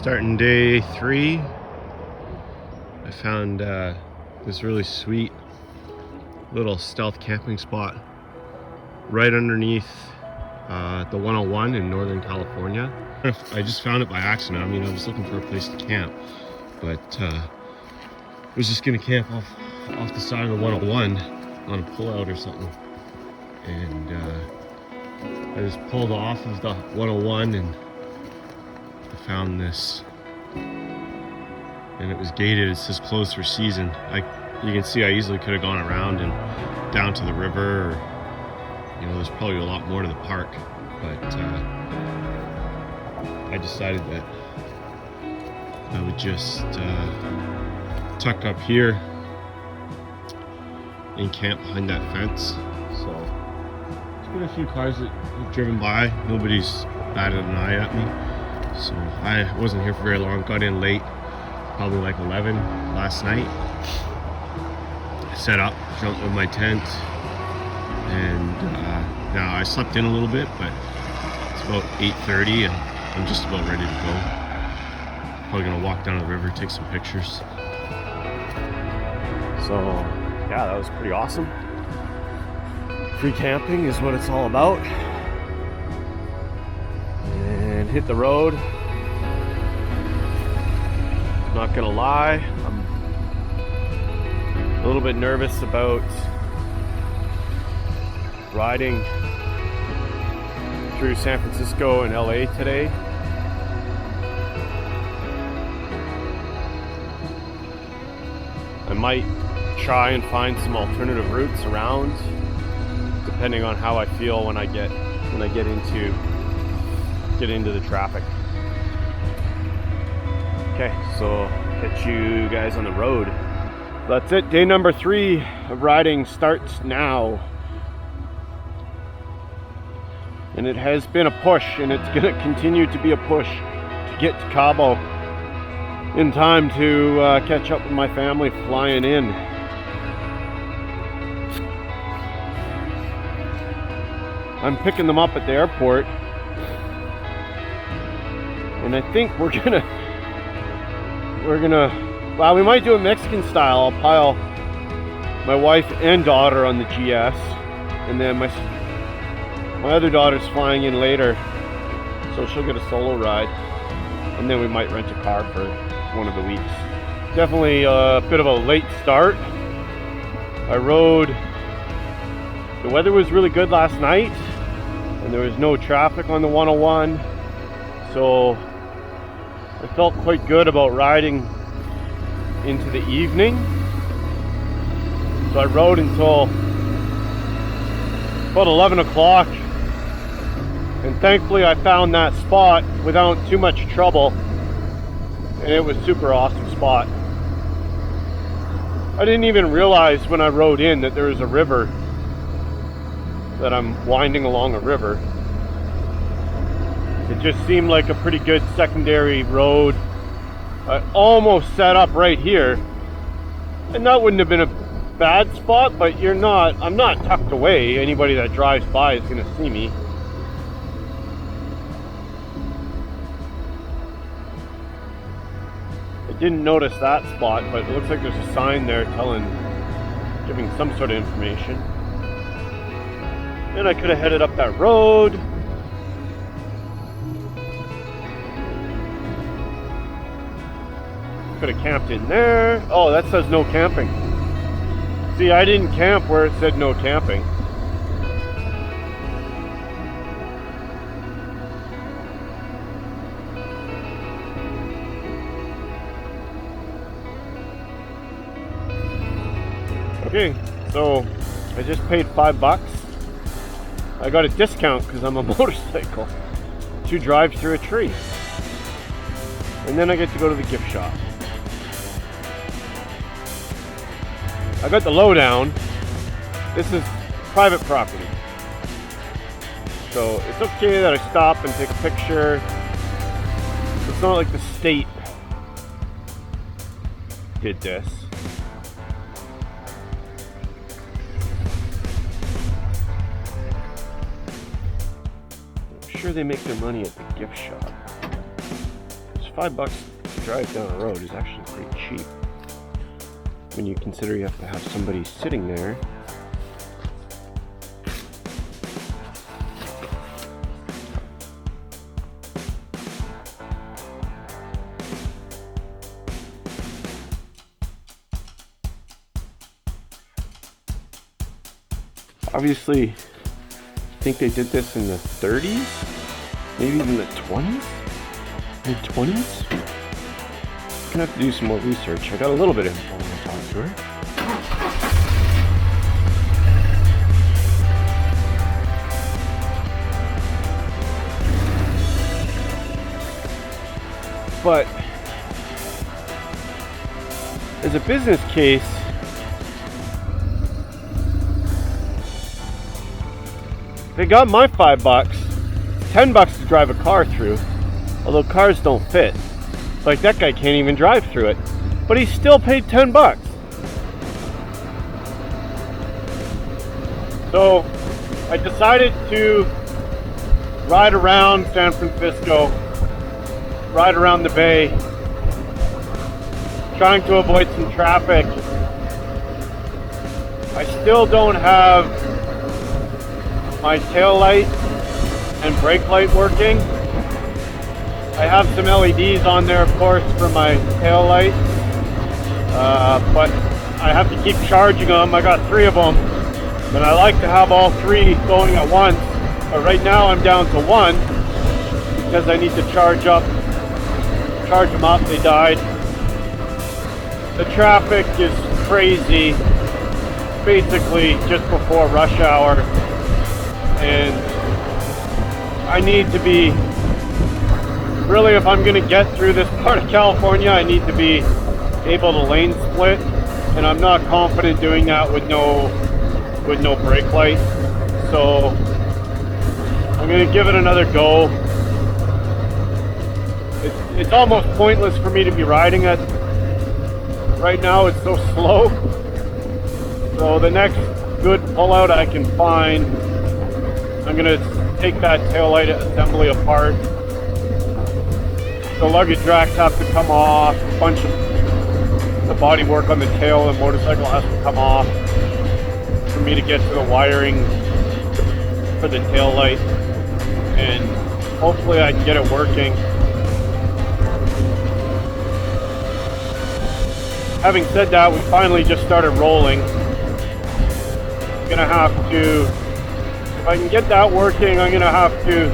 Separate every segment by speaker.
Speaker 1: Starting day 3, I found this really sweet little stealth camping spot right underneath the 101 in Northern California. I just found it by accident. I mean, I was looking for a place to camp, but I was just gonna camp off the side of the 101 on a pullout or something, and I just pulled off of the 101 and I found this, and it was gated. It says closed for season. You can see I easily could have gone around and down to the river, or, you know, there's probably a lot more to the park, but I decided that I would just tuck up here and camp behind that fence. So there's been a few cars that have driven by. Nobody's batted an eye at me, so I wasn't here for very long. Got in late, probably like 11 last night. I set up, jumped in my tent, and now I slept in a little bit, but it's about 8:30 and I'm just about ready to go. Probably gonna walk down to the river, take some pictures. So yeah, that was pretty awesome. Free camping is what it's all about. And hit the road. Not gonna lie, I'm a little bit nervous about riding through San Francisco and LA today. I might try and find some alternative routes around, depending on how I feel when I get into the traffic. Okay, so catch you guys on the road. That's it. Day number 3 of riding starts now. And it has been a push, and it's going to continue to be a push to get to Cabo in time to catch up with my family flying in. I'm picking them up at the airport, and I think we're gonna, well, we might do it Mexican style. I'll pile my wife and daughter on the GS, and then my other daughter's flying in later, so she'll get a solo ride, and then we might rent a car for one of the weeks. Definitely a bit of a late start. I rode, the weather was really good last night, and there was no traffic on the 101, so I felt quite good about riding into the evening. So I rode until about 11 o'clock, and thankfully I found that spot without too much trouble, and it was a super awesome spot. I didn't even realize when I rode in that there was a river, that I'm winding along a river. It just seemed like a pretty good secondary road. I almost set up right here, and that wouldn't have been a bad spot, but I'm not tucked away. Anybody that drives by is gonna see me. I didn't notice that spot, but it looks like there's a sign there giving some sort of information. And I could have headed up that road. Could have camped in there. Oh, that says no camping. See, I didn't camp where it said no camping. Okay, so I just paid $5. I got a discount because I'm a motorcycle to drive through a tree. And then I get to go to the gift shop. I got the lowdown. This is private property, so it's okay that I stop and take a picture. It's not like the state did this. I'm sure they make their money at the gift shop. There's $5 to drive down a road is actually pretty cheap when you consider you have to have somebody sitting there. Obviously, I think they did this in the 30s, maybe even the 20s, mid-20s. I'm gonna have to do some more research. I got a little bit of info when I talked to her. But as a business case, they got my $5, $10 to drive a car through, although cars don't fit. Like that guy can't even drive through it, but he still paid $10. So I decided to ride around San Francisco, ride around the bay, trying to avoid some traffic. I still don't have my tail light and brake light working. I have some LEDs on there, of course, for my tail light, but I have to keep charging them. I got 3 of them, and I like to have all 3 going at once, but right now I'm down to 1 because I need to charge them up. They died. The traffic is crazy, basically just before rush hour. And I need to be, really, if I'm going to get through this part of California, I need to be able to lane split, and I'm not confident doing that with no brake light. So I'm going to give it another go. It's almost pointless for me to be riding it right now. It's so slow. So the next good pullout I can find, I'm gonna take that taillight assembly apart. The luggage racks have to come off. A bunch of the body work on the tail and motorcycle has to come off for me to get to the wiring for the taillight, and hopefully I can get it working. Having said that, we finally just started rolling. I'm gonna have to, if I can get that working, I'm gonna have to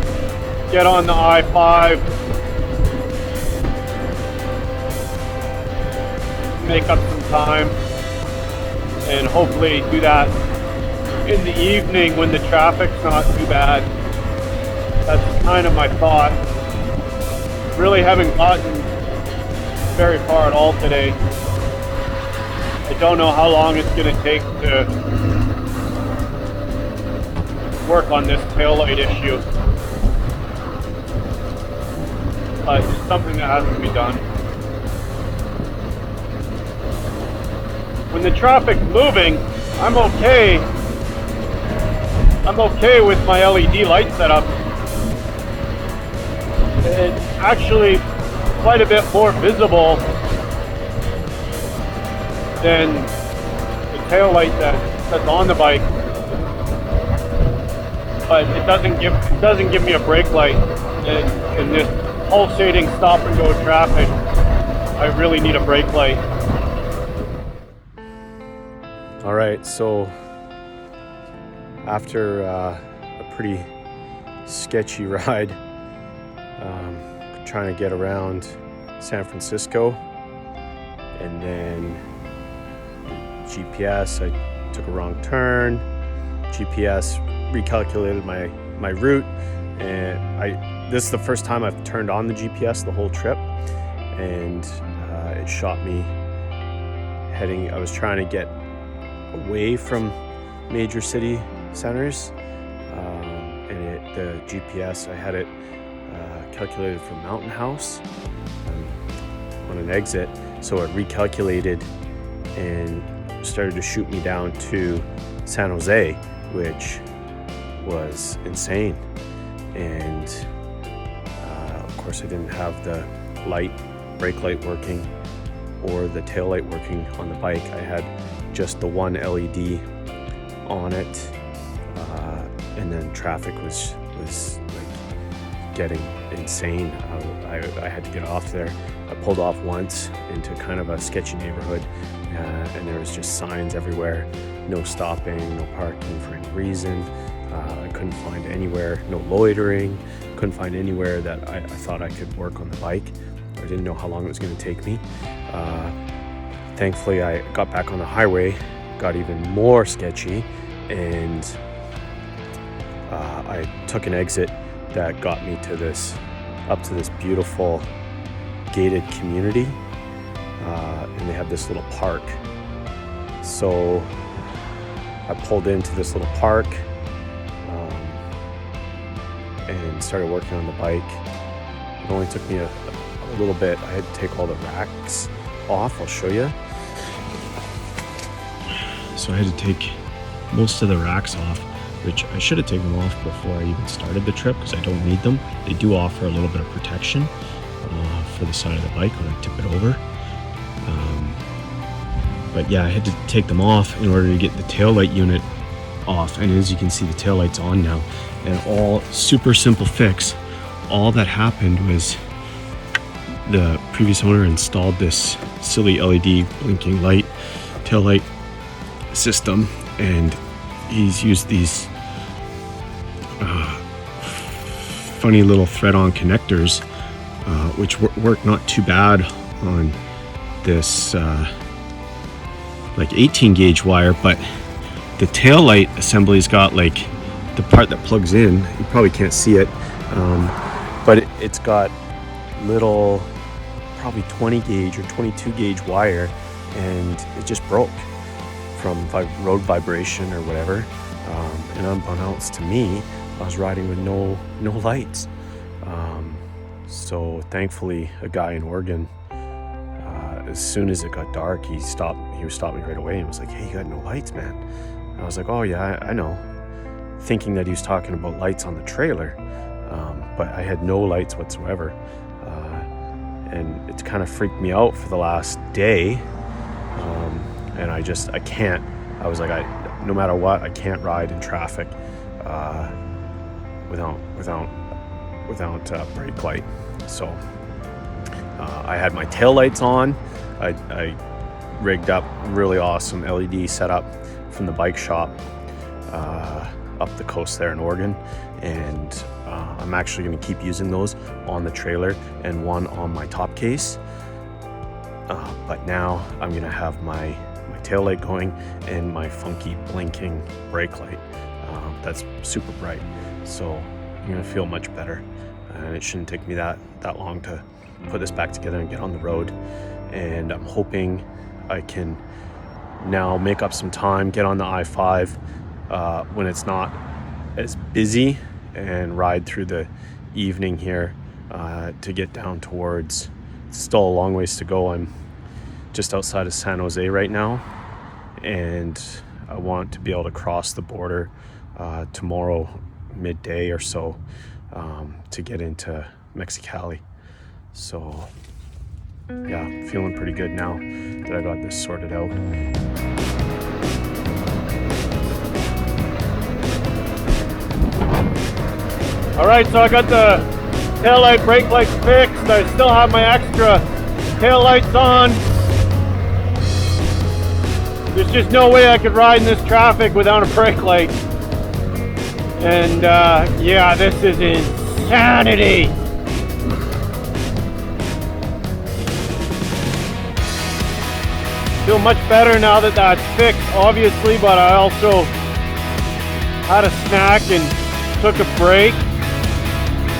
Speaker 1: get on the I-5, make up some time, and hopefully do that in the evening when the traffic's not too bad. That's kind of my thought. Really haven't gotten very far at all today. I don't know how long it's going to take to work on this taillight issue, but it's something that has to be done. When the traffic's moving, I'm okay. I'm okay with my LED light setup. It's actually quite a bit more visible than the tail light that's on the bike, but it doesn't give me a brake light. In this pulsating stop and go traffic, I really need a brake light. All right, so after a pretty sketchy ride, trying to get around San Francisco, and then GPS, I took a wrong turn. GPS recalculated my route, and this is the first time I've turned on the GPS the whole trip, and it shot me heading. I was trying to get away from major city centers, and the GPS, I had it calculated for Mountain House on an exit, so it recalculated and started to shoot me down to San Jose, which was insane. And of course I didn't have the
Speaker 2: light, brake light working or the tail light working on the bike. I had just the one LED on it, and then traffic was like getting insane. I had to get off there. I pulled off once into kind of a sketchy neighborhood, and there was just signs everywhere, no stopping, no parking for any reason. I couldn't find anywhere, no loitering, couldn't find anywhere that I thought I could work on the bike. I didn't know how long it was going to take me. Thankfully, I got back on the highway, got even more sketchy, and I took an exit that got me to up to this beautiful gated community, and they have this little park. So I pulled into this little park and started working on the bike. It only took me a little bit. I had to take all the racks off. I'll show you. So I had to take most of the racks off, which I should have taken them off before I even started the trip because I don't need them. They do offer a little bit of protection for the side of the bike when I tip it over. But yeah, I had to take them off in order to get the taillight unit off. And as you can see, the taillight's on now. And all super simple fix. All that happened was the previous owner installed this silly LED blinking light, taillight system, and he's used these funny little thread-on connectors, which work not too bad on this like 18 gauge wire, but the tail light assembly's got like the part that plugs in. You probably can't see it, but it's got little probably 20 gauge or 22 gauge wire, and it just broke from road vibration or whatever. And unbeknownst to me, I was riding with no lights. So thankfully, a guy in Oregon, as soon as it got dark, he stopped me right away and was like, "Hey, you got no lights, man?" And I was like, "Oh yeah, I know," thinking that he was talking about lights on the trailer, but I had no lights whatsoever, and it's kind of freaked me out for the last day, and I can't. I was like, no matter what, I can't ride in traffic without brake light. So I had my tail lights on. I rigged up really awesome LED setup from the bike shop up the coast there in Oregon, and I'm actually going to keep using those on the trailer and one on my top case. But now I'm going to have my tail light going and my funky blinking brake light that's super bright, so I'm going to feel much better, and it shouldn't take me that long to put this back together and get on the road. And I'm hoping I can now make up some time, get on the I-5 when it's not as busy, and ride through the evening here to get down towards, it's still a long ways to go. I'm just outside of San Jose right now, and I want to be able to cross the border tomorrow midday or so to get into Mexicali. So yeah, feeling pretty good now that I got this sorted out.
Speaker 1: All right, so I got the tail light, brake lights fixed. I still have my extra tail lights on. There's just no way I could ride in this traffic without a brake light. And yeah, this is insanity. Feel much better now that that's fixed, obviously, but I also had a snack and took a break,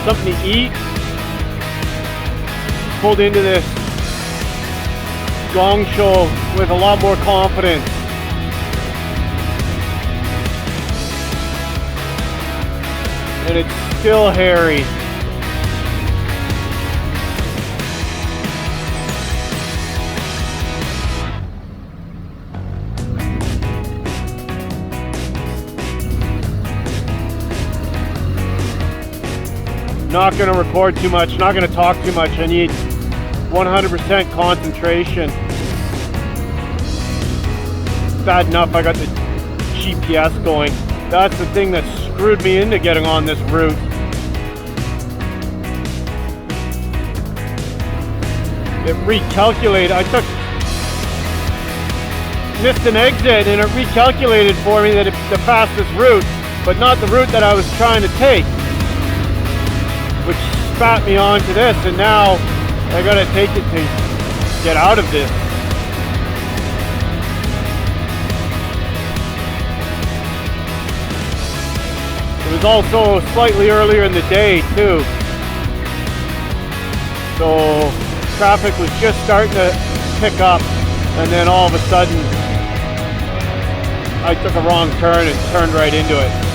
Speaker 1: something to eat. Pulled into this gong show with a lot more confidence. And it's still hairy. Not going to record too much, not going to talk too much. I need 100% concentration. Bad enough I got the GPS going. That's the thing that screwed me into getting on this route. It recalculated. I missed an exit and it recalculated for me that it's the fastest route, but not the route that I was trying to take, which spat me onto this, and now I gotta take it to get out of this. It was also slightly earlier in the day too, so traffic was just starting to pick up, and then all of a sudden I took a wrong turn and turned right into it.